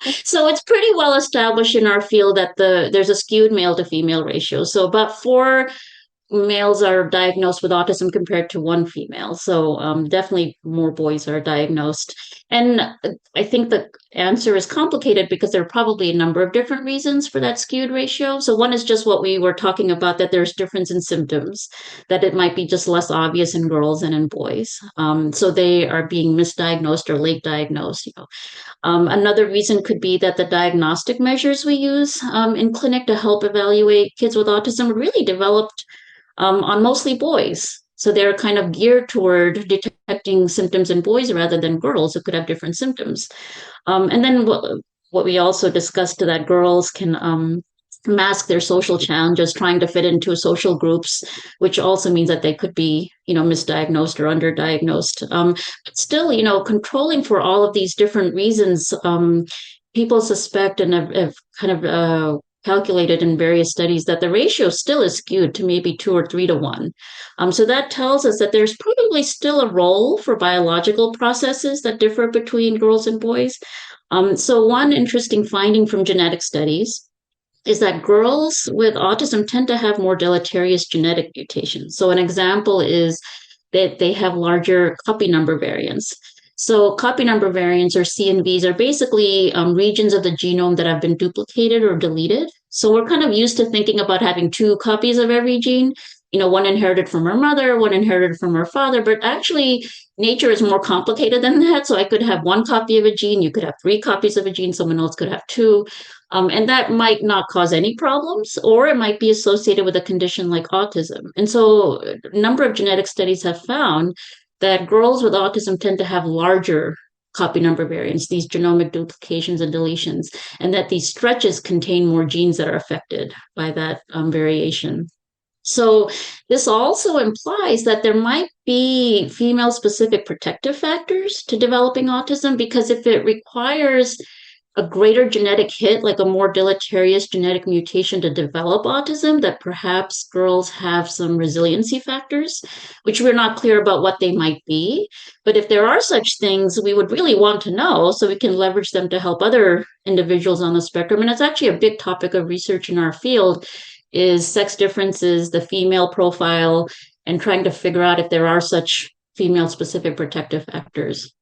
So it's pretty well established in our field that there's a skewed male to female ratio. So about four males are diagnosed with autism compared to one female. So definitely more boys are diagnosed. And I think the answer is complicated because there are probably a number of different reasons for that skewed ratio. So one is just what we were talking about, that there's difference in symptoms, that it might be just less obvious in girls than in boys. So they are being misdiagnosed or late diagnosed. Another reason could be that the diagnostic measures we use in clinic to help evaluate kids with autism were really developed on mostly boys. So they're kind of geared toward detecting symptoms in boys rather than girls who could have different symptoms. And then what we also discussed, that girls can mask their social challenges trying to fit into social groups, which also means that they could be, misdiagnosed or underdiagnosed. But still, controlling for all of these different reasons, people suspect and have kind of calculated in various studies that the ratio still is skewed to maybe 2 or 3 to 1. So that tells us that there's probably still a role for biological processes that differ between girls and boys. So one interesting finding from genetic studies is that girls with autism tend to have more deleterious genetic mutations. So an example is that they have larger copy number variants. So copy number variants, or CNVs, are basically regions of the genome that have been duplicated or deleted. So we're kind of used to thinking about having two copies of every gene, one inherited from her mother, one inherited from her father, but actually nature is more complicated than that. So I could have one copy of a gene, you could have three copies of a gene, someone else could have two. And that might not cause any problems, or it might be associated with a condition like autism. And so a number of genetic studies have found that girls with autism tend to have larger copy number variants, these genomic duplications and deletions, and that these stretches contain more genes that are affected by that variation. So this also implies that there might be female specific protective factors to developing autism, because if it requires a greater genetic hit, like a more deleterious genetic mutation to develop autism, that perhaps girls have some resiliency factors, which we're not clear about what they might be. But if there are such things, we would really want to know so we can leverage them to help other individuals on the spectrum. And it's actually a big topic of research in our field, is sex differences, the female profile, and trying to figure out if there are such female specific protective factors.